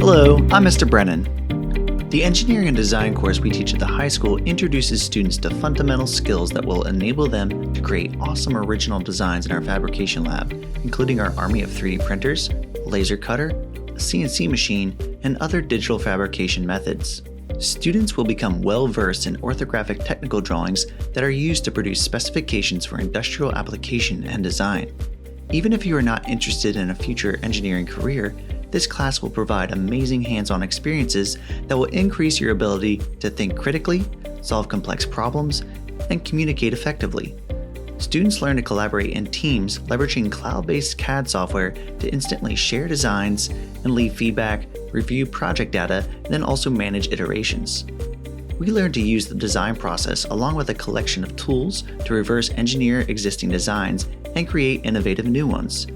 Hello, I'm Mr. Brennan. The Engineering and Design course we teach at the high school introduces students to fundamental skills that will enable them to create awesome original designs in our fabrication lab, including our army of 3D printers, a laser cutter, a CNC machine, and other digital fabrication methods. Students will become well-versed in orthographic technical drawings that are used to produce specifications for industrial application and design. Even if you are not interested in a future engineering career, this class will provide amazing hands-on experiences that will increase your ability to think critically, solve complex problems, and communicate effectively. Students learn to collaborate in teams leveraging cloud-based CAD software to instantly share designs and leave feedback, review project data, and then also manage iterations. We learn to use the design process along with a collection of tools to reverse engineer existing designs and create innovative new ones.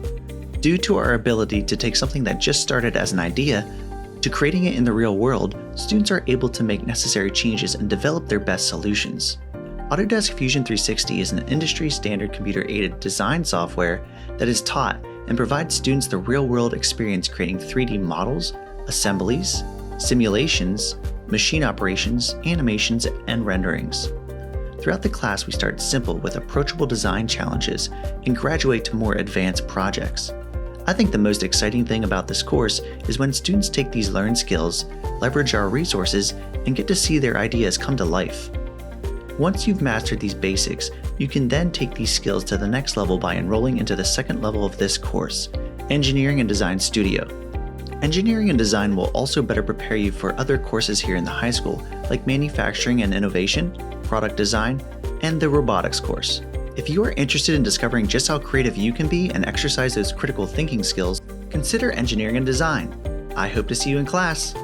Due to our ability to take something that just started as an idea to creating it in the real world, students are able to make necessary changes and develop their best solutions. Autodesk Fusion 360 is an industry-standard computer-aided design software that is taught and provides students the real-world experience creating 3D models, assemblies, simulations, machine operations, animations, and renderings. Throughout the class, we start simple with approachable design challenges and graduate to more advanced projects. I think the most exciting thing about this course is when students take these learned skills, leverage our resources, and get to see their ideas come to life. Once you've mastered these basics, you can then take these skills to the next level by enrolling into the second level of this course, Engineering and Design Studio. Engineering and Design will also better prepare you for other courses here in the high school, like Manufacturing and Innovation, Product Design, and the Robotics course. If you are interested in discovering just how creative you can be and exercise those critical thinking skills, consider Engineering and Design. I hope to see you in class.